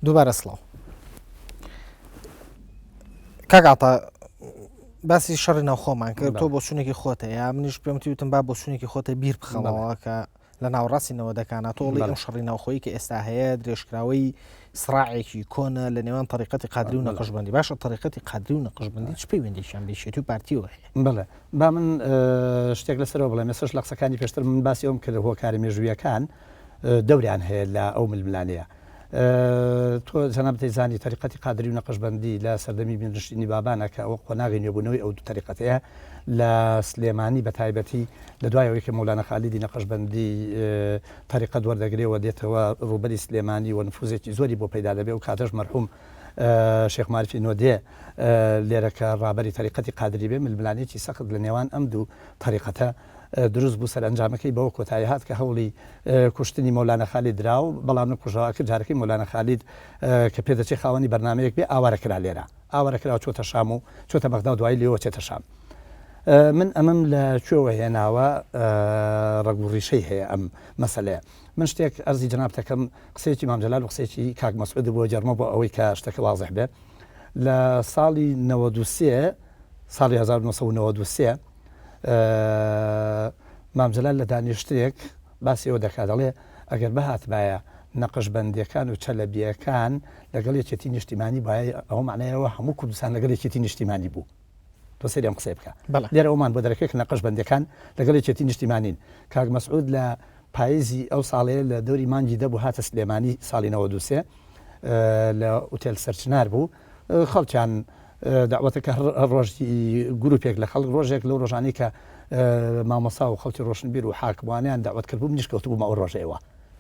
دووبارە سڵاو کاگاتە باسی شەڕی ناوخۆمان کرد تۆ بۆ چوونێکی خۆتە یا منیش پێمتی وتم با بۆ چوونێکی خۆتە بیر بخەڵەوە کە لە ناوڕاستینەوە دەکانە تۆڵی ئەم شەڕی ناوخۆی کە ئێستا هەیە درێژکراوەی سڕاعێکی کۆنە لە نێوان طریقەتی قادری و نەقشبندی باشە طریقەتی قادری و نەقشبندی چ پەیوەندیشیان بێشێت و پارتیەوە هەیە بڵێ با من شتێک لەسەرەوە بڵێ مەسەش لە قسەکانی پێشتر من باسی ئەوم کرد هۆکاری مێژوویەکان دەوریان هەیە لە ئەو ململانەیە تۆ جەناب دەیزانی طریقەتی قادری و نەقشبندی لە سەردەمی بنشتنی بابانە کە ئەوە قۆناغی نوێبوونەوەی ئەو دوو طریقەتەیە لە سلێمانی بە تایبەتی لە دوایەوەی کە مەولانە خالیدی نەقشبندی طریقەت وەردەگرێەوە دێتەوە ڕووبەری سلێمانی و نفوزێکی زۆری بۆ پەیدا دەبێ و کاتەش مەرحوم شێخ مارفی نۆدێ لێرەکە ڕابەری طریقەتی قادری بێ ململانێکی سەخت لە نێوان ئەم دوو طریقەتە دروست بوو سەرنجامەکەی بەوە کۆتایی هات کە هەوڵی کوشتنی مەولانە خالید درا و بەڵام کوژەوە کرد جارەکەی مەولانە خالید کە پێدەچێت خاوەنی بەرنمەیەک بێ ئاوارەکرا لێرە ئاوارەکراوە چۆتە شام و چۆتە بەغدا و دوای لێەوە چێتە شام من ئەمەم لە کوێوە هێناوە ڕەگوڕیشەی هەیە ئەم مەسەلەیە من شتێک ئەرزی جەناب دەکەم قسەیەکی مام جەلال و قسەیەکی کاک مەسعود بۆ جەرمە بۆ ئەوەی کە شتەکە واضح بێت لە ساڵی 93 ساڵی 1993 مام جەلال لە دانیشتێک باسی ئەوە دەکات دەڵێ ئەگەر بەهاتبایە نەقشبەندیەکان و چەلەبیەکان لەگەڵ یەکێتی نیشتیمانی باە ئەوە معنایەوە هەموو کوردستان لەگەڵ یەکێتی نیشتیمانی بوو تۆ سەری ئەم قسەی بکە لێرە ئەومان بۆ دەرەکەێک نەقشبەندەکان لەگەڵ یەکێتی نیشتیمانین کاک مەسعود لە پاییزی ئەو ساڵەیە لە دەوری مانگی دەبوو هاتە سلێمانی ساڵی 93 لە ئوتێل سەرچنار بوو خەڵکیان داوەتەکە ڕۆژی گروپێک لە خەڵک ڕۆژێک لەو ڕۆژانی کە مامەسا و خەڵکی ڕۆشنبیر و حاکموانیان داوت کرد بوو منیش کەوتبوومە ئەو ڕۆژەوە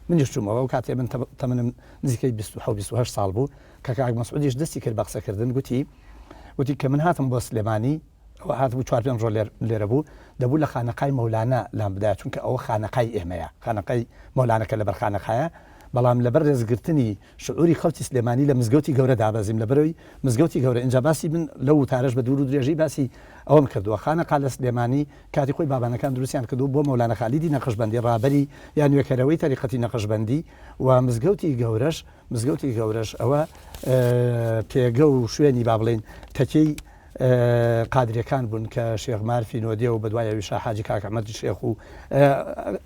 منیش چوومەوە و کاتێ من تەمەنم نزیکەی 27 ساڵ بوو کە کاک مەسعودیش دەستی کرد بە قسەکردن گوتی کە من هاتم بۆ سلێمانی ئەوە هاتبوو 4 ڕۆ لێرە بوو دەبوو لە خانەقای مەولانە لام بدایە چونکە ئەوە خانەقای ئێمەیە خانەقای مەولانەکە لەبەر خانەقایە بەڵام لەبەر ڕێزگرتنی شعوری خەڵکی سلێمانی لە مزگەوتی گەورە دابەزیم لەبەرەوەی مزگەوتی گەورە اینجا باسی من لەو وتارەش بە دوور و درێژی باسی ئەوم کردووە خانەقا لە سلێمانی کاتی خۆی بابانەکان دروستیان کردو بۆ مەولانە خالیدی نەقشبەندی ڕابەری یان نوێکەرەوەی تاریقەتی نەقشبەندی و مزگەوتی گەورەش ئەوە پێگە و شوێنی با بڵێن تەکەی قادریەکان بوون کە شێخ مارفی نۆدێ و بەدوایەوی شا حاجی کاک ئەحمەدی شێخ و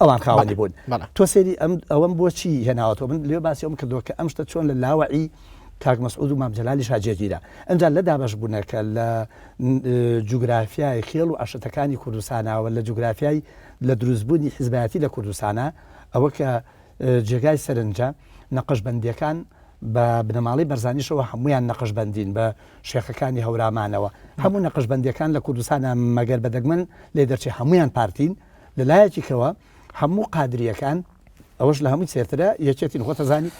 ئەوان خاوەنی بوون تۆ سێری ئەوەم بۆچی هێناوەتەوە من لێ باسی ئەوم کردووە کە ئەم شتە چۆن لە لاوەعی کاک مەسعود و مام جەلالیش هاجێگیرە ئەنجا لە دابەش بوونەکە لە جوگرافیای خێڵ و عەشەتەکانی کوردستانەوە لە جوگرافیای لە دروستبوونی حیزبایەتی لە کوردستانە ئەوە کە جێگای سەرنجە نەقشبەندیەکان بە بنەماڵی بەرزانیشەوە هەمویان نەقشبەندین بە شێخەکانی هەورامانەوە هەموو نەقشبەندیەکان لە کوردستانە مەگەر بەدەگمەن لێ دەرچێ هەمویان پارتین لەلایەکیکەوە هەموو قادریەکان ئەوەش لە هەمووی سێترە یەکێتی خۆتەزانی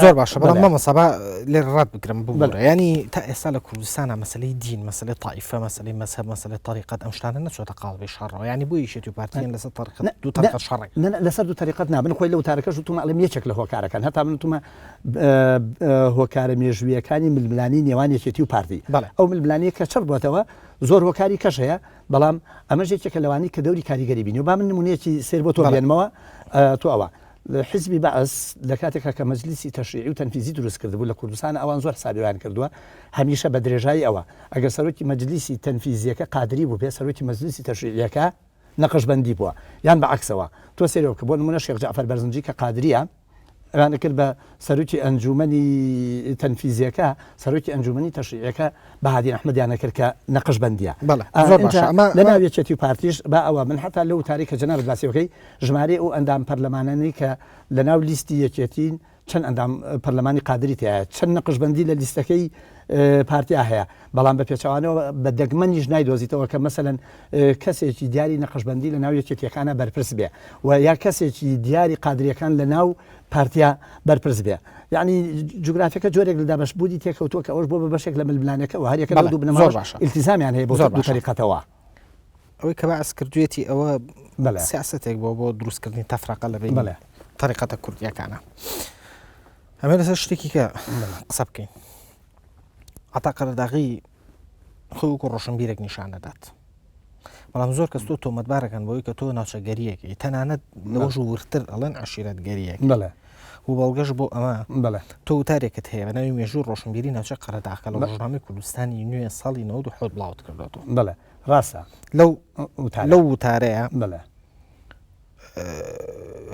زۆر باشە بەڵام مەمەسەبا لێ ڕات بکرم بڵێ ینی تا ئێستا لە کوردستانە مەسلەی دین مەسلەی تایفە مەسلەی مەسهب مەسلەی طریقەت ئەم شتانە نەچۆتە قاڵبی شەڕەوە ینی بۆ یەکێتی و پارتیان لەسەر طریقەت دوو طریقەت شەڕێک لەسەر دوو طریقەت نابن خۆی لەو تارەکەش وتومە ئەڵێم یەکێک لە هۆکارەکان هەتا من وتومە هۆکارە مێژوویەکانی ململانی نێوان یەکێتی و پارتی ئەو ململانیە کە چڕ بووەتەوە زۆر هۆکاری کەش هەیە بەڵام ئەمەش یەکێکە لەوانی کە دەوری کاریگەری بینی و با من نمونەیەکی سێر بۆ تۆ بێنمەوە تۆ ئەوە حزبی بەعس لە کاتێکا کە مەجلیسی تەشریعی و تەنفیزی دروست کردبوو لە کوردستان ئەوان زۆر حسابیان کردووە هەمیشە بە درێژایی ئەوە ئەگەر سەرۆکی مەجلیسی تەنفیزیەکە قادری بوو بێ سەرۆکی مەجلیسی تەشریعیەکە نەقشبەندی بووە یان بەعکسەوە تۆ سێرەوە کە بۆ نمونە شێخ جەعفەر بەرزنجی کە قادریە ئەوانە کرد بە سەرۆکی ئەنجومەنی تەنفیزیەکە سەرۆکی ئەنجومەنی تەشریعیەکە بەهادین ئەحمەدیانە کرد کە نەقشبەندیە لە ناو یەکێتی و پارتیش با ئەوە من حتا لەو تاریکە جەناب باسیەکەی ژمارە ئەو ئەندام پەرلەمانانەی کە لە ناو لیستی یەکێتین چەند ئەندام پەرلەمانی قادری هەیە چەند نەقشبەندی لە لیستەکەی پارتیا هەیە بەڵام بە پێچوانەوە بە دەگمەنیش نایدۆزیتەوە کە مەسەلەن کەسێکی دیاری نەقشبەندی لە ناو یەکێتیەکانە بەرپرس بێ و یا کەسێکی دیاری قادریەکان لە ناو پارتیا بەرپرس بێ یعنی جوگرافیەکە جۆرێک لە دابش بوودی تێکەوتووە کە ئەوش بۆ بە بەشێک لە ململانەکە و هەرێکە دوو بنەماڵ ئیلتیزامیان هەیە بۆ دوو طریقەتەوە ئەوەی کە باس کردوێتی ئەوە سیاسەتێک بۆ دروستکردنی تەفرەقە لە بین طریقەتە کوردیەکانە ئەمە لەسەر شتێکی کە قسە بکەین عتا قەرەداغی خۆی وەکو ڕۆشنبیرێک نیشان دەدات بەڵام زۆر کەس تۆ تۆمەتبارەکەن بۆی کە تۆ ناوچەگەریەکی تەنانەت لەوەژ ورتر ئەڵێن عەشیرەتگەریەک و بەڵگەش بۆ ئەمە بەڵێ تۆ وتارێکت هەیە بە ناوی مێژوو ڕۆشنبیری ناوچە قەرەداغ لە ڕۆژنامەی کوردستانی نوێ ساڵی 97 بڵاوت کردێتەوە. بەڵێ ڕاستە لەو وتارەیە بەڵێ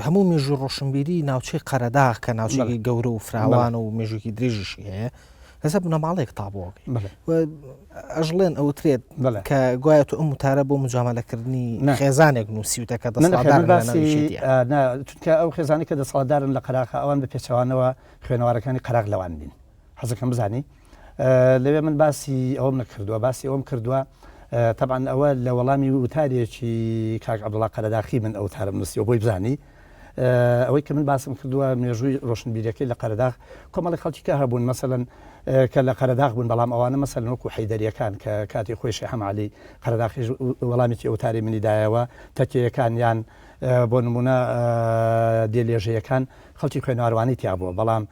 هەموو مێژوو ڕۆشنبیری ناوچەی قەرەداغ کە ناوچێکی گەورە و فراوانە و مێژووی درێژیشی هەیە هەسە بنەماڵێک تابۆگەی ئەژڵێن ئەوترێت کە گوایە تو ئەم وتارە بۆ مجامەلەکردنی خێزانێک نووسیوتەکە چونکە ئەو خێزانی کە دەسەڵاتدارن لە قەراغ ئەوان بە پێچەوانەوە خوێنەوارەکانی قەراغ لەوان بین حەزەکەم بزانی لەوێ من باسی ئەوم نەکردووە باسی ئەوم کردووە طبعا ئەوە لە وەڵامی وتارێکی کاک عەبدوڵڵا قەرەداغی من ئەو وتارم نووسیوە بۆی بزانی ئەوەی کە من باسم کردووە مێژووی ڕۆشنبیریەکەی لە قەرەداغ کۆمەڵی خەڵکی کە هەبوون مەسەڵەن کە لە قەرەداغ بوون بەڵام ئەوانە مەسەڵەن وەکو حەیدەریەکان کە کاتی خۆی شێخ حەمعەلی قەرەداغیش وەڵامێکی ئەو وتاری منی دایەوە تەکیەکانیان بۆ نمونە دێلێژەیەکان خەڵکی خوێنەواروانی تیا بووە بەڵام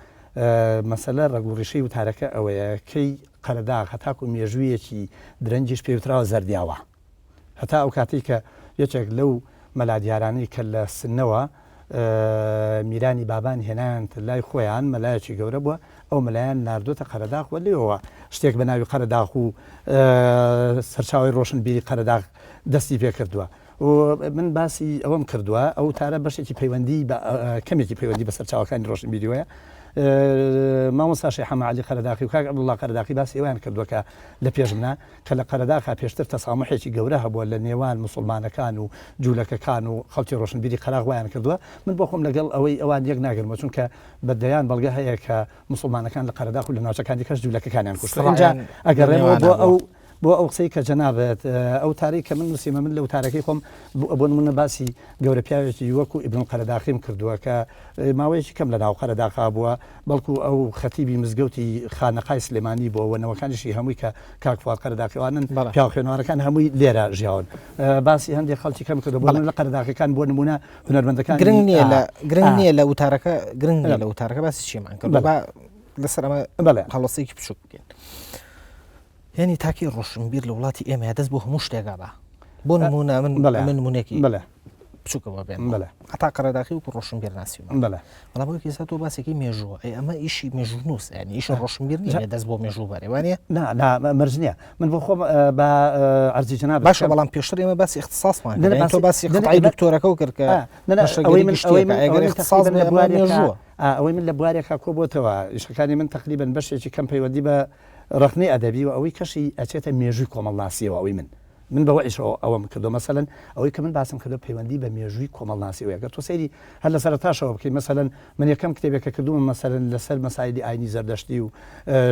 مەسەلە ڕەگوڕیشەی وتارەکە ئەوەیە کەی قەرەداغ هەتاکو مێژوویەکی درەنجیش پێوتراوە زەردیاوە هەتا ئەو کاتی کە یەکێک لەو مەلادیارانی کە لە سنەوە میرانی بابان هێنان لای خۆیان مەلایەکی گەورە بووە ئەو مەلایەن ناردۆتە قەرەداغ و لێەوە شتێک بە ناوی قەرەداغ و سەرچاوی ڕۆشنبیری قەرەداغ دەستی پێ کردووە و من باسی ئەوەم کردووە ئەو تارە بەشێکی پەیوەندی کەمێکی پەیوەندی بە سەرچاوەکانی ڕۆشنبیریوەیە مامۆستا شێخ حەمعەلی قەرەداغی و کاک عەبدوڵڵا قەرەداغی باسی ئەویان کردووە کە لە پێشمنا کە لە قەرەداغا پێشتر تەسامحێکی گەورە هەبووە لە نێوان موسڵمانەکان و جوولەکەکان و خەڵکی ڕۆشنبیری قەراغ وایان کردووە من بۆ خۆم لەگەڵ ئەوەی ئەوان یەک ناگرمەوە چونکە بەدەیان بەڵگە هەیە کە موسڵمانەکان لە قەرەداغ و لە ناوچەکانی کەس جوولەکەکانیان کوشت اینجا ئەگەڕێمەوە بۆ ئەو قسەی کە جەنابەت ئەو تارەی کە من نووسیمە من لە وتارەکەی خۆم بۆ نمونە باسی گەورە پیاوێکی وەکو ئیبن قەرەداغیم کردووە کە ماوەیەکی کەم لە ناو قەرەداغا بووە بەڵکو ئەو خەتیبی مزگەوتی خانەقای سلێمانی بۆ وەنەوەکانیشی هەمووی کە کاک فواد قەرەداغیوانن پیاو خوێنەوارەکان هەمووی لێرە ژیاون باسی هەندێک خەڵکی کەم کردو بۆ لە قەرەداغەکان بۆ نمونە هونەرمەندەکان گرنگ نییە لە وتارەکە گرنگ نییە لە وتارەکە باسی چیمان کرد لەسەر ئەمە هەڵەسەیەکی بچووک بکەین یعنی تاکی ڕۆشنبیر لە وڵاتی ئێمە دەست بۆ هەموو شتێکدا بۆ نمونە من نمونێکی بچووکەوە بێن هەتا قەرەداغی وکو ڕۆشنبیر ناسیوە بەڵام بۆ کێسا تۆ باسێکی مێژووە ئەمە ئیشی مێژوو نووس ینی ئیشی ڕۆشنبیر نییە دەست بۆ مێژوو بەرێوانە مەرج نییە من بۆ خۆم بە ئەرزی جەناب باشە بەڵام پێشتر ئێمە باسی اختصاصمان تۆ باسی قەتعی دکتۆرەکە و کرد کە ئەوەی من لە بوارێکا کۆبووتەوە ئیشەکانی من تقریبن بەشێکی کەم پەیوەندی بە ڕخنەی ئەدەبی و ئەوەی کەشی ئەچێتە مێژووی کۆمەڵناسیەوە ئەوەی من بەوە ئیشەوە ئەوەم کردو مەسەلەن ئەوەی کە من باسم کردو پەیوەندی بە مێژووی کۆمەڵناسیەوە گەر تۆ سەیری هەر لە سەرتاشەوە بکەین مەسەلەن من یەکەم کتێبێکە کردووم مەسەلەن لەسەر مەسایلی ئاینی زەردەشتی و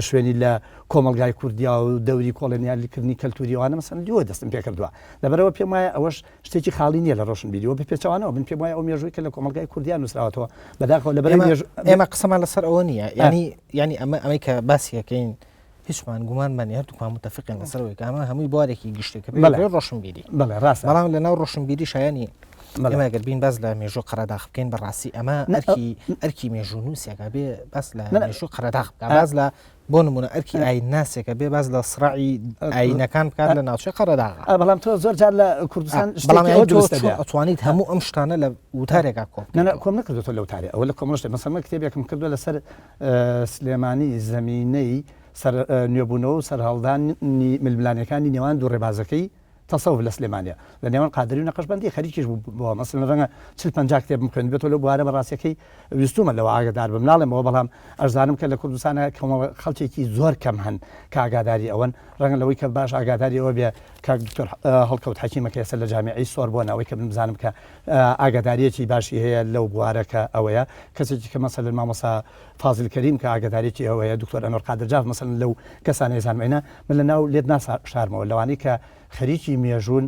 شوێنی لە کۆمەلگای کوردیا و دەوری کۆڵۆنیالیکردنی کەلتوریەوانە مەسەلەن دیوە دەستم پێ کردووە لەبەرەوە پێم وایە ئەوەش شتێکی خاڵی نییە لە ڕۆشنبیریەوە پێچەوانەوە من پێم وایە ئەو مێژووی کە لە کۆمەلگای کوردیان نووسراوەتەوە بەداخەوە لەبەر ئێمە قسەمان لەسەر ئەوە نییە ینی ئەمەی کە باسیەکەین هیچمان گومانمان هەردووکمان متفقین لەسەرەوەی ئەمە هەمووی بوارێکی گشتێکە ڕۆشنبیری بەڵام لە ناو ڕۆشنبیری شایانی ئێمە گەر بین باز لە مێژوو قەرەداغ بکەین بەڕاستی ئەمە ئەرکی مێژوو نووسێکە بێ باس لە مێژوو قەرەداغ باز لە بۆ نمونە ئەرکی ئاین ناسێکە بێ باز لە سڕعی ئاینەکان بکات لە ناوچەی قەرەداغ بەڵام تۆ زۆر جار لە کوردستان بەڵام ئەتوانیت هەموو ئەم شتانە لە وتارێکا کۆم نەکردوتۆ لە وتارێ ئەوە لە کۆمەڵشتێک مەسەڵەن کتێبێکم کردووە لەسەر سلێمانی زەمینەی نوێبوونەوە و سەرهەڵدانی ململانەکانی نێوان دوو ڕێبازەکەی تەسەوف لە سلێمانیا لە نێوان قادری و نەقەشبەندی خەریکیش بووە مەسەڵەن ڕەنگە 40-50 کتێبم خوێندبێتەوە لەو بوارە بەڕاستیەکەی ویستومە لەوە ئاگادار بم ناڵێمەوە بەڵام ئەرزانم کە لە کوردستانە خەڵکێکی زۆر کەم هەن کە ئاگاداری ئەوەن ڕەنگە لەوەی کە باش ئاگاداری ئەوە بێ کاک دکتۆر هەڵکەوت حەکیمەکە ئێستا لە جامیعەی سۆر بۆ نەوەی کە من بزانم کە ئاگاداریەکی باشی هەیە لەو بوارەکە ئەوەیە کەسێکی کە مەسەلەن مامۆستا فازل کەریم کە ئاگاداریەکی ئەوەیە دکتۆر ئەنوەر قادرجاف مەسەلەن لەو کەسانەی زانمێنە من لە ناو لێت ناسشارمەوە لەوانەی کە خەریکی مێژوون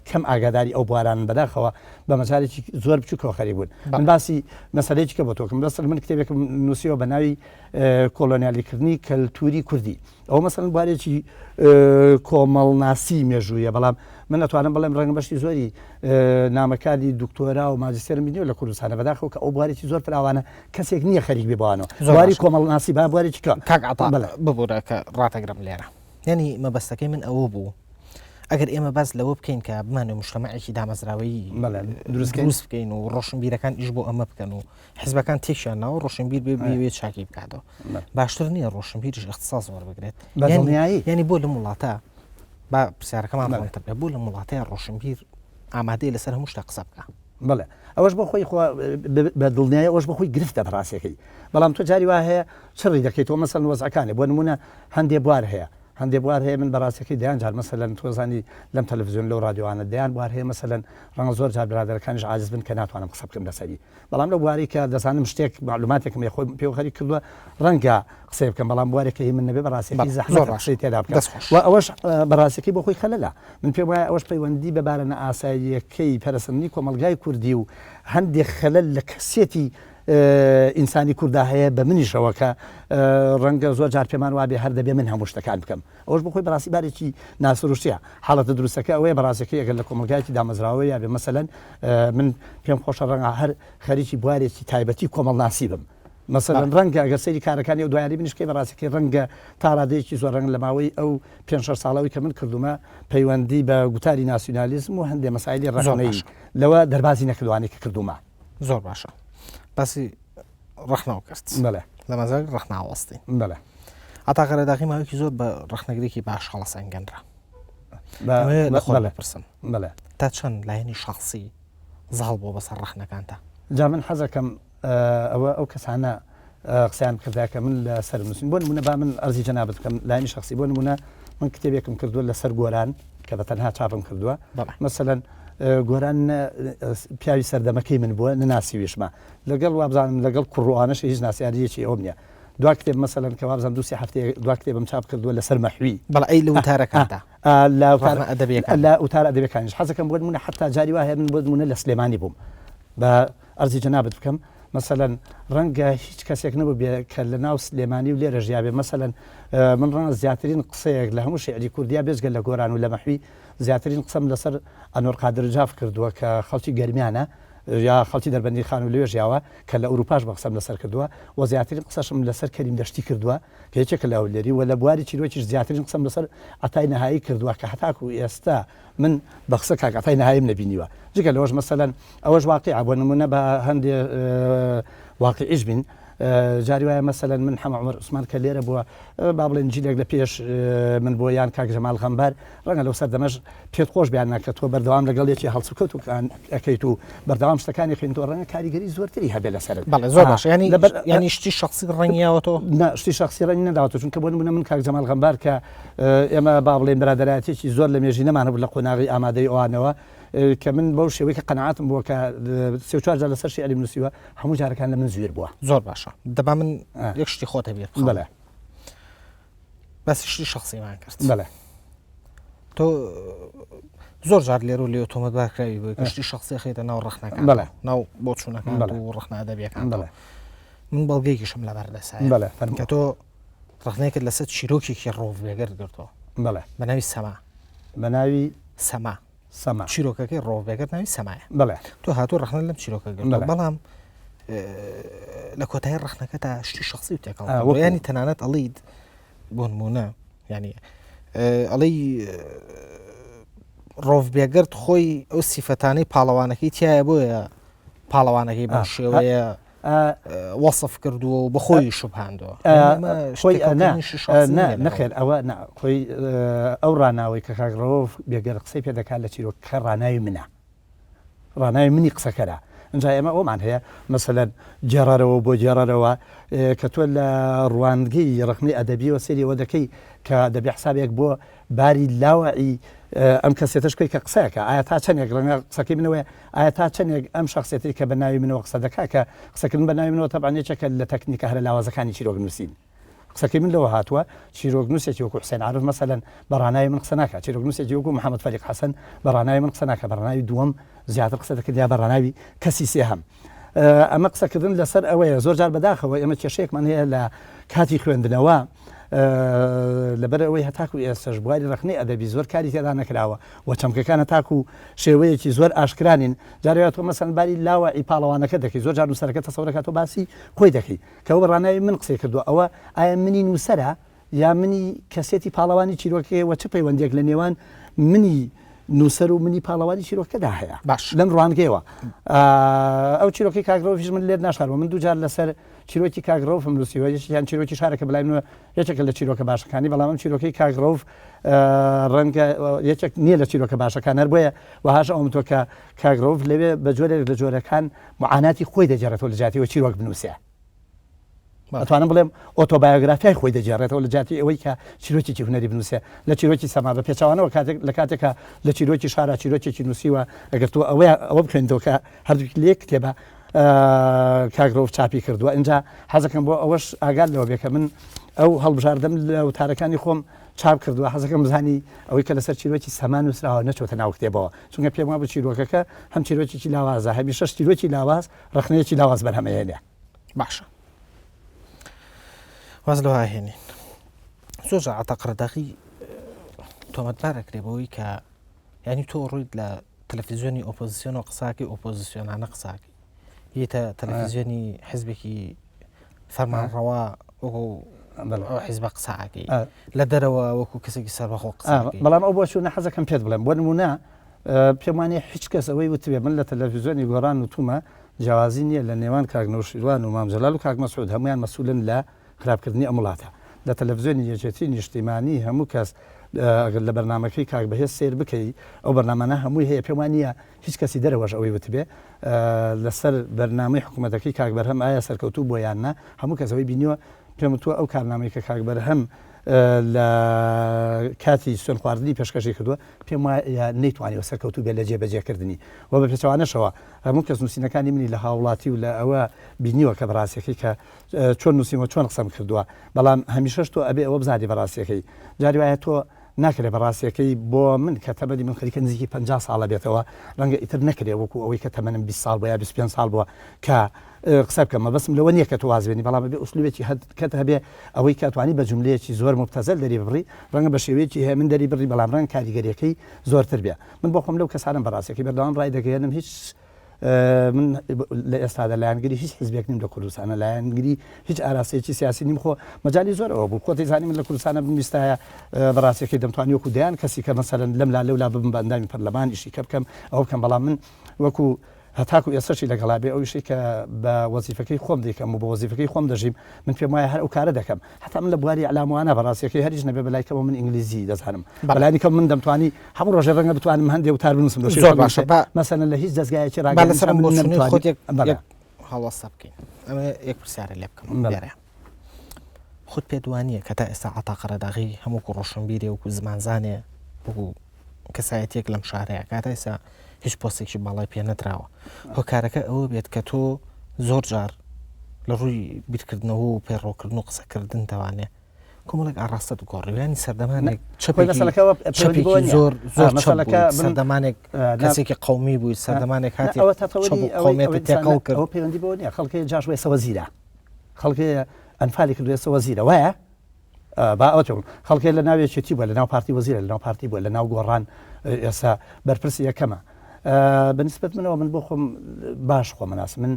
کەم ئاگاداری ئەو بواران بەداخەوە بە مەجارێکی زۆر بچووکەوە خەریک بوون من باسی مەسەلەیەکی کە بۆ تۆکەم بەسەر من کتێبێکم نووسیەوە بە ناوی کۆلۆنیالیکردنی کەلتوری کوردی ئەوە مەسەلەن بوارێکی کۆمەڵناسی مێژوویە بەڵام من نەتوانم بڵێم ڕەنگە بەشتی زۆری نامەکانی دکتۆرا و ماجستێرم بینیوە لە کوردستانە بەداخەوە کە ئەو بوارێکی زۆر فراوانە کەسێک نییە خەریک بێ بوانەوە بواری کۆمەڵناسی با بوارێکی کاک عەتا ببوورە کە ڕاتەگرم لێرە یعنی مەبەستەکەی من ئەوە بوو ئەگەر ئێمە باز لەوە بکەین کە بمانێ مشتەمەعێکی دامەزراوەی دروست بکەین و ڕۆشنبیرەکان ئیش بۆ ئەمە بکەن و حیزبەکان تێکیان ناوە ڕۆشنبیر بێت چاکی بکاتەوە باشتر نییە ڕۆشنبیریش اختصاص وەربگرێت ینی بۆ لە وڵاتە با پرسیارەکەمان بڵێنتر بێ بۆ لە وڵاتەیە ڕۆشنبیر ئامادەی لەسەر هەموو شتە قسە بکە بڵێ ئەوەش بۆ خۆی بە دڵنیایە ئەوش بە خۆی گرفتە بەڕاستیەکەی بەڵام تۆ جاری وا هەیە چڕی دەکەیتەوە مەسەڵەن وەزعەکانی بۆ نمونە هەندێک بوار هەیە هەندێک بوار هەیە من بەڕاستیەکەی دەیان جار مەسەلەن تۆزانی لەم تەلەڤیزیۆن لەو رادیۆوانە دەیان بوار هەیە مەسەلەن ڕەنگە زۆر جار برادەرەکانیش عاجز بن کە ناتوانم قسە بکەم لەسەری بەڵام لە بواری کە دەزانم شتێک معلوماتێکم لێ خۆی پێوەخەری کردووە ڕەنگە قسەی بکەم بەڵام بوارێکی من نەبێ بەڕاستیەکەی زەحمەت قسەی تێدا بکەم و ئەوەش بەڕاستیەکەی بۆ خۆی خەلەلە من پێم وایە ئەوەش پەیوەندی بەبارەنە ئاساییەکەی پەرەسەندنی کۆمەلگای کوردی و هەندێک خەلەل لە کەسێتی ئینسانی کووردا هەیە بە منیشەوە کە ڕەنگە زۆر جار پێمان وابێ هەر دەبێ من هەموو شتەکان بکەم ئەوش بخۆی بەڕاستی بارێکی ناسروشتیە حاڵەتە دروستەکە ئەوەیە بەڕاستەکەی ئەگەر لە کۆمەلگایەکی دامەزراوە یا بێ مەسەلەن من پێم خۆشە ڕەنگە هەر خەریکی بوارێکی تایبەتی کۆمەڵ ناسی بم مەسەلەن ڕەنگە ئەگەر سەیری کارەکانی و دوایانی بنیشکەی بەڕاستەکەی ڕەنگە تا ڕادەیەکی زۆر ڕەنگ لە ماوەی ئەو 5-6 ساڵەوەی کە من کردومە پەیوەندی بە گوتاری ناسیۆنالیزم و هەندێک مەسایلی ڕەخنەی لەوە دەربازی نەکردوانی کە کردومە زۆر باشە باسی ڕەخناو کرد بەڵێ لە مەزار ڕەخناوەستین بەڵێ ئاتاقەرەداقی ماوەیەکی زۆر بە ڕەخنەگرێکی باش هەڵەسەنگەنرا لە پرسم بەڵێ تا چەند لایەنی شخصی زاڵ بۆ بەسەر ڕەخنەکانتە جا من حەزەکەم ئەو کەسانە قسەیان کرداکە من لە سەر نووسین بۆ نمونە با من ئەرزی جەنابەت بکەم لایەنی شخصی بۆ نمونە من کتێبێکم کردووە لەسەر گۆران کە بە تەنها چاپم کردووە مەسەلەن گۆران پیاوی سەردەمەکەی من بووە نەناسیویشمە لەگەڵ وابزانم لەگەڵ کوڕوانەش هیچ ناسیاریەکی ئەوم نییە دوا کتێب مەسەلەن کە وابزان دووسی هەفتەیە دوا کتێبم چاپ کردووە لەسەر مەحوی بەڵێ ئەی لە وتارەکاندا لە وتارە ئەدەبیەکانیش حەزەکەم بۆ نمونە حتا جاری وایە من بۆ نمونە لە سلێمانی بووم بە ئەرزی جەنابەت بکەم مەسەلەن ڕەنگە هیچ کەسێک نەبوو بێ کە لە ناو سلێمانی و لێرە ژیابێ مەسەلەن من ڕەنگە زیاترین قسەیەک لە هەموو شێعری کوردیا بێزگە لە گۆران و لە مەحوی زیاترین قسەم لەسەر ئەنوەر قادر جاف کردووە کە خەڵکی گەرمیانە یا خەڵکی دەربەندی خان و لێ ژیاوە کە لە ئەوروپاش بە قسەم لەسەر کردووە و زیاترین قسەشم لەسەر کەریم دەشتی کردووە کە یەکێکە لە ئەولێری و لە بواری چیرۆکیش زیاترین قسەم لەسەر عەتای نەهایی کردووە کە هەتاکو ئێستا من بە قسە کاک عەتای نەهایم نەبینیوە جگە لەوەش مەسەلەن ئەوەش واقعە بۆ نمونە بە هەندێ واقعیش بین جاری وایە مەسەلەن من حەمە عومەر عوسمان کە لێرە بووە با بڵێن جیلێک لە پێش من بۆ یان کاک جەمال غەمبار ڕەنگە لەو سەردەمەش پێت خۆش بیان ناکە تۆ بەردەوام لەگەڵ یەکی هەڵسوکەوت و ئەەکەیت و بەردەوام شتەکانی خوێنتەوە ڕەنگە کاریگەری زۆرتری هەبێت لەسەر بەڵێ زۆر باش ینی شتی شخصی ڕەنگیاوەتەوە شتی شخصی ڕەنگی نەداوەتەوە چونکە بۆ نمونە من کاک جەمال غەمبار کە ئێمە با بڵێن برادەرایەتێکی زۆر لە مێژی نەمانە بوو لە قۆناغی ئامادەی ئەوانەوە کە من بەو شێوەی کە قەنەعاتم بووە کە 34 جار لەسەر شیعری نووسیوە هەموو جارەکان لە من زوێر بووە زۆر باشە دەبا من یەک شتی خۆتە بێت بەڵێ بەس شتی شخصیمان کرد بەڵێ تۆ زۆر جار لێرە و لێ تۆمەت باکراوی بۆ شتی شخصی خێتە ناو ڕەخنەکان بەڵێ ناو بۆ چوونەکان و ڕەخنە ئەدەبیەکان بەڵێ من بەڵگەیەکیشم لەبەردەسایە بەڵێ کە تۆ ڕەخنەیەکت لەسەر چیرۆکێکی ڕۆڤێگەر گرتەوە بەڵێ بە ناوی سەما بە ناوی سەما سەما چیرۆکەکەی ڕۆڤێگەر ناوی سەمایە بەڵێ تۆ هاتوو ڕەخنە لەم چیرۆکە گرتەوە بەڵام لە کۆتایی ڕەخنەکە تا شتی شخصی و تێکەڵ ینی تەنانەت ئەڵید بۆ نمونە ینی ئەڵی ڕۆڤبێگرت خۆی ئەو سیفەتانەی پاڵەوانەکەی تایە بۆیە پاڵەوانەکەی بە شێوەیە وەصف کردووە و بەخۆی شوبهاندەوە نەخێر ئەوە خۆی ئەو ڕناوی کە کاگڕۆڤ بێگەر قسەی پێ دەکات لە چیرۆکە ڕناوی منە ڕناوی منی قسەکەرە ئەنجا ئێمە ئەومان هەیە مەسەلەن جێڕەرەوە بۆ جێڕەرەوە کە تۆ لە ڕوانگەی ڕخنەی ئەدەبیەوە سێریەوە دەکەی کە دەبێ حسابێک بۆ باری لاوەعی ئەم کەسێتەش کوی کە قسەکە ئایا تا چەندێک ڕەنگە قسەکەی منەوەی ئایا تا چەندێک ئەم شخصێتی کە بە ناوی منەوە قسە دەکات کە قسەکردن بە ناوی منەوە تەبانێکێکە لە تەکنیکە هەرە لاوازەکانی چیرۆک نووسین قسەکەی من لەوە هاتووە چیرۆک نووسێکی وەکو حوسێن عارف مەسەلەن بە ڕاناوی من قسە ناکات چیرۆک نووسێکی وەکو محەممەد فەریق حەسەن بە ڕاناوی من قسە ناکات بە ڕاناوی دووەم زیاتر قسە دەکرد یا بە ڕاناوی کەسی سێهەم ئەمە قسەکردن لەسەر ئەوەیە زۆر جار بەداخەوە ئێمە کێشەیەکمان هەیە لە کاتی خوێندنەوە لەبەر ئەوەی هەتاکو ئێستش بواری ڕخنەی ئەدەبی زۆر کاری تێدا نەکراوە و چەمکەکان هەتاکو شێوەیەکی زۆر ئاشکرانین جارێت تۆ مەسەن باری لاوەعی پاڵەوانەکە دەکەی زۆر جار نووسەرەکە تەسەورەکە تۆ باسی خۆی دەکەی کە ئەو ڕاناوی من قسەی کردووە ئەوە ئایا منی نووسەرە یا منی کەسێتی پاڵەوانی چیرۆکەوە چ پەیوەندێک لە نێوان منی نووسەر و منی پاڵەوانی چیرۆکەدا هەیە لەم ڕوانگەیەوە ئەو چیرۆکی کاگرۆڤش من لێر ناشارەوە من دووجار لەسەر چیرۆکی کاگرۆڤم نووسیوە یان چیرۆکی شارەکە بڵایمەوە یەکێکە لە چیرۆکە باشەکانی بەڵام ئەم چیرۆکەی کاگرۆڤ ڕەنگە یەکێک نییە لە چیرۆکە باشەکان هەر بۆیە وهاش ئەوم تۆ کە کاگرۆڤ لەوێ بە جۆرێک لە جۆرەکان معاناتی خۆی دەجێڕێتەوە لە جاتیەوە چیرۆک بنووسێ ئەتوانم بڵێم ئۆتۆبایۆگرافیای خۆی دەجێڕێتەوە لە جاتی ئەوەی کە چیرۆکی هونەری بنووسێ لە چیرۆکی سەما بە پێچوانەوە لە کاتێکە لە چیرۆکی شارە چیرۆکێکی نووسیوە ئەگەر تۆ ئەوە بکەیتەوە کە هەردووک لێک کتێبە کاگرۆڤ چاپی کردووە اینجا حەزەکەم بۆ ئەوەش ئاگاد لەوە بێ کە من ئەو هەڵبژاردەم لە وتارەکانی خۆم چاپ کردووە حەزەکەم بزانی ئەوەی کە لەسەر چیرۆکی سەما نووسراوە نەچۆتە ناو کتێبەوە چونکە پێم وابوو چیرۆکەکە هەم چیرۆکی لاوازە هەمیشەش چیرۆکی لاواز ڕخنەیەکی لاواز بەرهەمەیەنێ باشە واز لەوە هێنین زۆر عتەقڕدەقی تۆمەتبارەکرێ بەوەی کە ینی تۆ ڕوویت لە تەلەڤیزیۆنی ئۆپۆزیسیۆن و قساکی ئۆپۆزیسیۆنانە قساکی یتە تەلەڤیزیۆنی حیزبێکی فەرمانڕەوا وەکو حیزبە قساکی لە دەرەوە وەکو کەسێکی سەربەخۆ قساکی بەڵام ئەو بۆ چوونە حەزەکەم پێت بڵێم بۆ نمونە پێم وانێ هیچ کەس ئەوەی وتبێ من لە تەلەڤیزیۆنی گۆڕان وتومە جیاوازی نییە لە نێوان کاگنەوشیروان و مامجەلال و کاک مەسعود هەمویان مەسئولن لە خراپکردنی ئەم وڵاتە لە تەلەڤیزیۆنی یەکێتی نیشتیمانی هەموو کەس ئەگەر لە بەرنامەکەی کاک بەهێز سیر بکەی ئەو بەرنامانە هەمووی هەیە پێم وانە هیچ کەسی دەرەوەش ئەوەی وتبێ لەسەر بەرنامەی حکوومەتەکەی کاک بەرهەم ئایا سەرکەوتوو بۆ یاننا هەموو کەسەوەی بینیوە پێم وتووە ئەو کارنامەی کە کاک بەرهەم لە کاتی سوێن خواردنی پێشکەشی کردووە پێم وایە نەیتوانیوە سەرکەوتوو بێ لە جێبەجێکردنی وە بە پێچەوانەشەوە هەموو کەس نووسینەکانی منی لە هاوڵاتی و لە ئەوە بینیوە کە بەڕاستیەکەی کە چۆن نووسیمە چۆن قسەم کردووە بەڵام هەمیشەش تۆ ئەبێ ئەوە بزانێ بەڕاستیەکەی جاری وایە تۆ ناکرێ بەڕاستیەکەی بۆ من کە تەمەنی من خەریکە نزیکی 50 ساڵە بێتەوە ڕەنگە ئیتر نەکرێ وەکو ئەوەی کە تەمەنم 20 ساڵ بۆ یا 25 ساڵ بووە کە قسە بکەمە بەسم لەوە نییە کە تو وازبێنی بەڵام بێ ئوسلوبێکی کەت هەبێ ئەوەی کاتوانی بە جملەیەکی زۆر مبتەزەل دەری بڕی ڕەنگە بە شێوەیەکی هەیە من دەری بڕی بەڵام ڕەنگ کاریگەریەکەی زۆرتر بێ من بۆ خۆم لەو کەسانم بەڕاستیەکەی بەردەوام ڕای دەگەێنم هیچ من لە ئێستادا لایەنگری هیچ حیزبێک نیم لە کوردستانە لایەنگری هیچ ئاراسەیەکی سیاسی نیم خۆ مەجای زۆرەوە بوو خۆتی زانی من لە کوردستانە بنویستایە بەڕاستیەکەی دەمتوانی وەکو دەیان کەسی کە مەسەلەن لەم لا لەولا ببم بە ئەندامی پەرلەمان ئیشی کە بکەم ئەو بکەم بەڵام من وەکو هەتاکو ئێستاشی لەگەڵا بێ ئەو شەی کە بە وەزیفەکەی خۆم دەیکەم و بە وەزیفەکەی خۆم دەژیم من پێم وایە هەر ئەو کارە دەکەم حتا من لە بواری ئەلاموانە بەڕاستیەکەی هەریش نەبێ بەلایکەوە من ئینگلیزی دەزانم بەلایکەم من دەمتوانی هەموو ڕۆژێ ڕەنگە بتوانم هەندێک وتار بنووسم زۆر باشە مەسەلەن لە هیچ دەستگایەکی هەڵوەسە بکەین ئەمە یەک پرسیارە لێ بکەم خودت پێ دوانیە کە تا ئێستا عتاقڕەداغی هەموو ڕۆشنبیرێ وەکو زمانزانێ وەکو کەسایەتێک لەم شارەیە کاتە ئێستا هیچ پۆستێکی باڵای پێ نەدراوە هۆکارەکە ئەوە بێت کە تۆ زۆر جار لە ڕووی بیرکردنەوە و پێڕۆکردن و قسەکردن تەوانێ کۆمەڵێک ئاڕاستە گۆڕیوانی سەردەمانێک زۆر سەردەمانێک کەسێکی قومی بووی سەردەمانێک هاتی قومیەتی تێقەڵ کرد ئەوە پەیوەندی بۆ نییە خەڵکی جاشوێسەوە زیرە خەڵکی ئەنفالی کردوێسەوە زیرە وایە با ئەوە خەڵکی لە ناوێکێتی بووە لە ناو پارتی وەزیرە لە ناو پارتی بووە لە ناو گۆڕان ئێستا بەرپرسی یەکەمە بەنسبەت منەوە من بۆ خۆم باش خۆ مناس من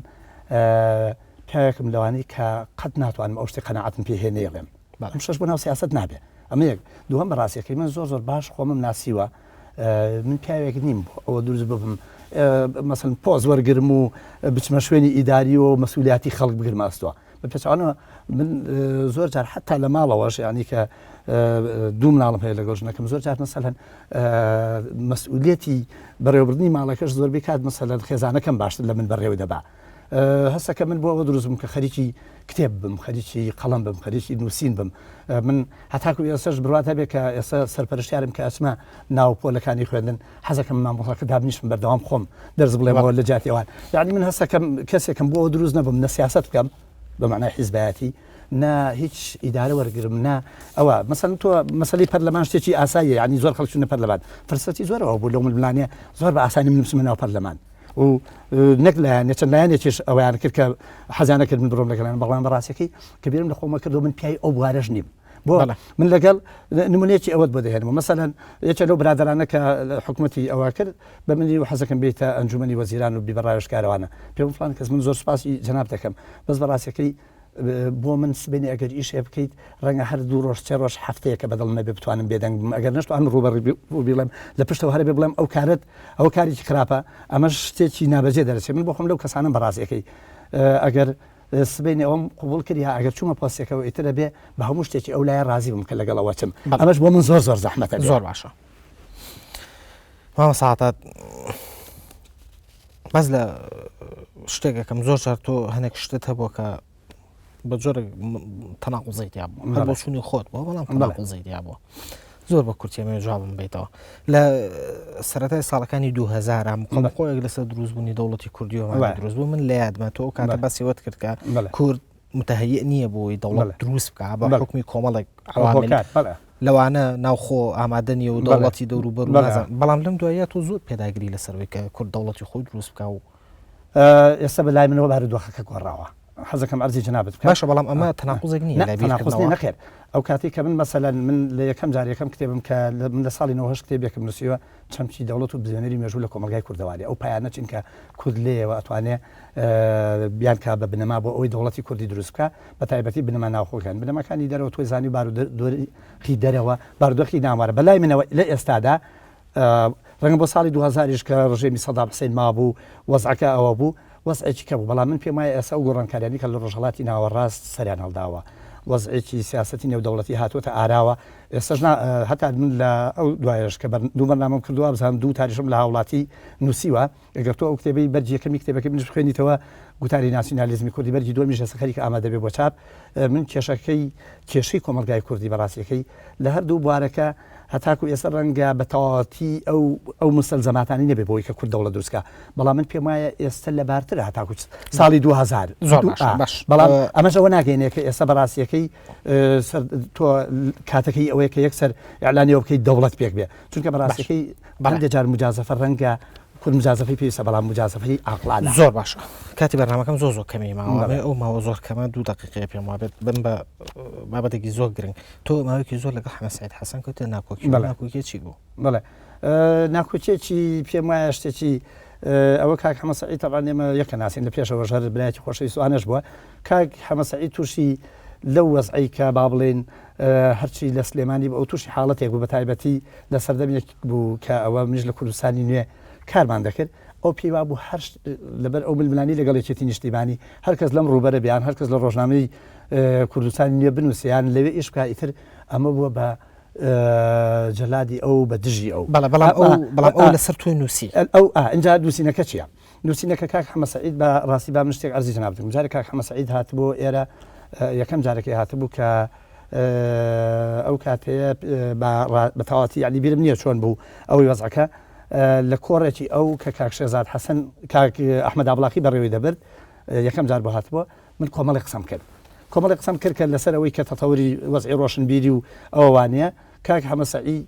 پیاوێکم لەوانەی کە قەت ناتوانم ئەو شتێ قەناعەتم پێ هێنێڵێم ئەم شەش بۆ ناو سیاست نابێ ئەمە یەک دووەم بەڕاستیەکەی من زۆر باش خۆمم ناسیوە من پیاوێک نیم بۆ ئەوە دروست ببم مەسەڵەن پۆز وەرگرم و بچمە شوێنی ئیداری و مەسئولیاتی خەڵک بگرم ئەستووە بە پێچوانەوە من زۆر جار حتا لە ماڵەوەش ینی کە دوو مناڵم هەیە لەگەڵ ژنەکەم زۆر جار مەسەڵەن مەسئولیەتی بەڕێوەبردنی ماڵەکەش زۆر بکات مەسەڵەن خێزانەکەم باشتر لە من بەڕێوە دەبا هەستەکە من بۆ ئەوە دروست بم کە خەریکی کتێب بم خەریکی قەڵەم بم خەریکی نووسین بم من هەتاکو ئێستاش بڕاتە بێت کە ئێستا سەرپەرشتیارم کە ئەچمە ناو پۆلەکانی خوێندن حەزەکەم مامۆڵەکە دابنیشم بەردەوام خۆم دەرز بڵێمەوە لە جاتیەوان یعنی من هەستەکەم کەسێکم بۆ ئەوە دروست نەبم نە سیاست بکەم بە معنای حیزبایەتی نا هیچ ئیدارە وەرگرم نا ئەوە مەسەڵەن تۆ مەسەلەی پەرلەمان شتێکی ئاساییە ینی زۆر خەڵک چوونە پەرلەمان فرسەتی زۆرەوە بوو لەو ململانێ زۆر بە ئاسانی بنووسمە ناو پەرلەمان و نەک لایەنێ چەند لایەنێکیش ئەویان کرد کە حەزانە کرد من بڕۆم لەگەڵیان بەڵام بەڕاستیەکەی کە بیرم لە خۆمە کردو من پیاوی ئەو بوارەش نیم بۆ من لەگەڵ نمونەیەکی ئەوەت بۆ دەهێنمەوە مەسەڵەن یەکێک لەو برادرانە کە حکوومەتی ئەوە کرد بە منی و حەزەکەم بێتە ئەنجومەنی وەزیران و بیبەڕاوێژکارەوانە پێم فڵان کەس من زۆر سوپاسی جەناب دەکەم بەس بەڕاستیەکەی بۆ من سبێنی ئەگەر ئیشێ بکەیت ڕەنگە هەر دوو ڕۆژ چێ ڕۆژ هەفتەیەکە بەدڵ نەبێ بتوانم بێدەنگ بم ئەگەر نەشتوان ڕوبەڕ بڵێم لە پشتەوە هەرێ بڵێم ئەو کارت ئەو کارێکی خراپە ئەمەش شتێکی نابەجێ دەرەچێت من بۆ خۆم لەو کەسانم بەڕاستیەکەی ئەگەر سبەینی ئەوم قوبول کردی ئەگەر چوومە پۆستێکەوە ئیترە بێ بە هەموو شتێکی ئەو لایە ڕازی بم کە لەگەڵەوە چم ئەمەش بۆ من زۆر زەحمەتە زۆر باشە مامە ساعتات بەس لە شتێکەکەم زۆر جار تۆ هەنێک شتت هەبووە کە بە جۆرە تەناقوزەی تیا بوو هەر بۆ چوونی خۆت بۆ بەڵام تەناقوزەی تیا بووە زۆر بە کورتیەمە جوابم بیتەوە لە سەرەتای ساڵەکانی 2000 قۆیەک لەسەر دروستبوونی دەوڵەتی کوردیەوە دروست بوو من لە یادمە تۆ کاتە بەسیوەت کرد کە کورد متهیئ نییە بۆی دەوڵەت دروست بکە بە حکمی کۆمەڵێک لەوانە ناوخۆ ئامادەنیە و دەوڵەتی دەوروبەر بەڵام لەم دوایە تۆ زۆر پێداگری لەسەرەوەی کە کورد دەوڵەتی خۆی دروست بکە و ئێستا بەلای منەوە بارودۆخەکە گۆڕاوە حەزەکەم ئەرزی جەنابەت بکە باشە بەڵام ئەمە تەناقوزێک نییە نەخێر ئەو کاتی کە من مەسەلەن من لە یەکەم جارێکەکەم کتێبم کە من لە ساڵی 9 کتێبێکم نووسیوە چەمچی دەوڵەت و بزێنەری مێژوو لە کۆمەلگای کوردەواری ئەو پایانە چین کە کورد لێەوە ئەتوانێ بیان کا بە بنەما بۆ ئەوی دەوڵەتی کوردی دروست بکە بە تایبەتی بنەما ناوخۆکان بنەماکانی دەرەوە تۆی زانی بارودۆخی دەرەوە بارودۆخی ناموارە بەلای منەوە لە ئێستادا ڕەنگە بۆ ساڵی 2000 کە ڕژێمی سەدام حوسێن مابوو وەزعەکە ئەوە بوو وەزعێکی کە بوو بەڵام من پێم وایە ئێستا و گۆڕانکاریانی کە لە ڕۆژهەڵاتی ناوەڕاست سەریان هەڵداوە وەزعێکی سیاسەتی نێودەوڵەتی هاتووەتە ئاراوە ئێستاش هەتا من لە ئەو دوایش کە دوو بەرنامەم کردووە بزانم دوو تاریشم لە هاوڵاتی نووسیوە ئەگەر تۆ ئەو کتێبەی بەرجی یەکەمی کتێبەکەی منش بخوێنیتەوە گوتاری ناسیۆنالیزمی کوردی بەرجی دووەمیش هەستا خەریکە ئامادە بێ بۆ چاپ من کێشەی کۆمەلگای کوردی بەڕاستیەکەی لە هەردوو بوارەکە هەتاکو ئێستا ڕەنگە بە تەواوەتی ئەو مستەلزەماتانی نەبێ بۆی کە کورد دەوڵەت دروستکە بڵام من پێم وایە ئێستا لە بارترە هەتاکو ساڵی 2000 بەڵام ئەمەش ئەوە ناگەینێ کە ئێستا بەڕاستیەکەی تۆ کاتەکەی ئەوەیە کە یەکسەر ئیعلانیەوە بکەیت دەوڵەت پێک بێ چونکە بەڕاستیەکەی هەندێک جار مجازەفە ڕەنگە کورد مجازەفەی پێویستە بەڵام مجازەفەی عاقلانە زۆر باشە کاتی بەرنامەکەم زۆر کەمی ماوە ئەو ماوە زۆر کەمە 2 دقیقە پێم وابێت بم بە بابەتێکی زۆر گرنگ تۆ ماوەیەکی زۆر لەگەڵ حەمەد سەعید حەسەن کەوتە ناکۆکی چی بوو بەڵێ ناکۆچێکی پێم وایە شتێکی ئەوە کاک حەمەد سەعید تەبعاً ئێمە یەکە ناسین لە پێشەوە ژەر برایەتی خۆشەویست سوانش بووە کاک حەمەد سەعید تووشی لەو وەزعی کە با بڵێن هەرچی لە سلێمانی ئەو تووشی حاڵەتێک بوو بە تایبەتی لە سەردەمێک بوو کە ئەوە منیش لە کوردستانی نوێ کارمان دەکرد ئەو پێیوا بوو هەر لەبەر ئەو ململانی لەگەڵ یەکێتی نیشتیمانی هەرکەس لەم ڕوبەرە بیان هەرکەس لە ڕۆژنامەی کوردستانی نوێ بنووسیان لەوێ ئیش بکە ئیتر ئەمە بووە بە جەلادی ئەو بە دژی ئەو بەڵام ئەو لەسەر توی نووسی ئەو ئەنجا نووسینەکە چییە؟ نووسینەکە کاک حەمەد سەعید بە ڕاستی با من شتێک عەرزی جەناب بکەم جارێک کاک حەمەد سەعید هاتبوو ئێرە یەکەم جارێکی هاتبوو کە ئەو کاتەیە بە تەواوەتی یعنی بیرم نییە چۆن بوو ئەوەی وەزعەکە لە کۆڕێکی ئەو کە کاک شێزاد حەسەن کاک ئەحمەد ئابڵاقی بەڕێوەی دەبرد یەکەم جار بۆ هاتبووە من کۆمەڵی قسەم کرد کە لەسەر ئەوەی کە تەتەوری وەزعی ڕۆشنبیری و ئەووانەیە کاک حەمەد سەعید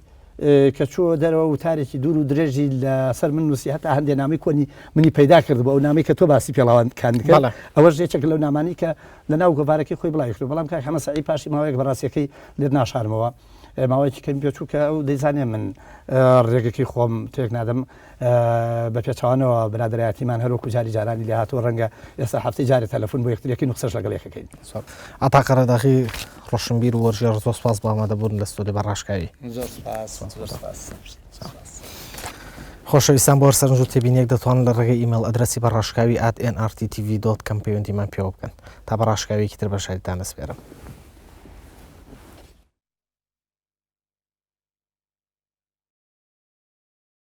کە چووە دەرەوە وتارێکی دوور و درێژی لەسەر من نووسی هەتا هەندێک نامی کۆنی منی پەیدا کرد بۆ ئەو نامی کە تۆ باسی پێڵاوانکان کرد ئەوەش یەکێک لەو نامانی کە لە ناو گۆڤارەکەی خۆی بڵاو کرد بەڵام کاک حەمەد سەعید پاشی ماوەیەک بەڕاستیەکەی لێر ناشارمەوە ماوەیەکی کەمی پێچوو کە ئەو دەیزانێ من ڕێگەکەی خۆم تێک نادەم بە پێچوانەوە برادایەتیمان هەروەکو جاری جارانی لێ هاتووە ڕەنگە ئێستا هەفتەی جارێ تەلەفۆن بۆ یەکترێکی نوقسەش لەگەڵ یەکەکەین ئاتاقەرەداخی ڕۆشنبیر و وەرژێر زۆر سپاس بۆ ئامادەبوون لە ستۆدیۆ بەڕاشکاوی خۆشەویستان بۆ سەرنج و تێبینیەک دەتوانن لە ڕێگەی ئیمەیل ئەدرەسی بەڕاشکاوی @nrttv.com پەیوەندیمان پێوە بکەن تا بەڕاشکاویەکی تر بەشاریتان دەسپێرم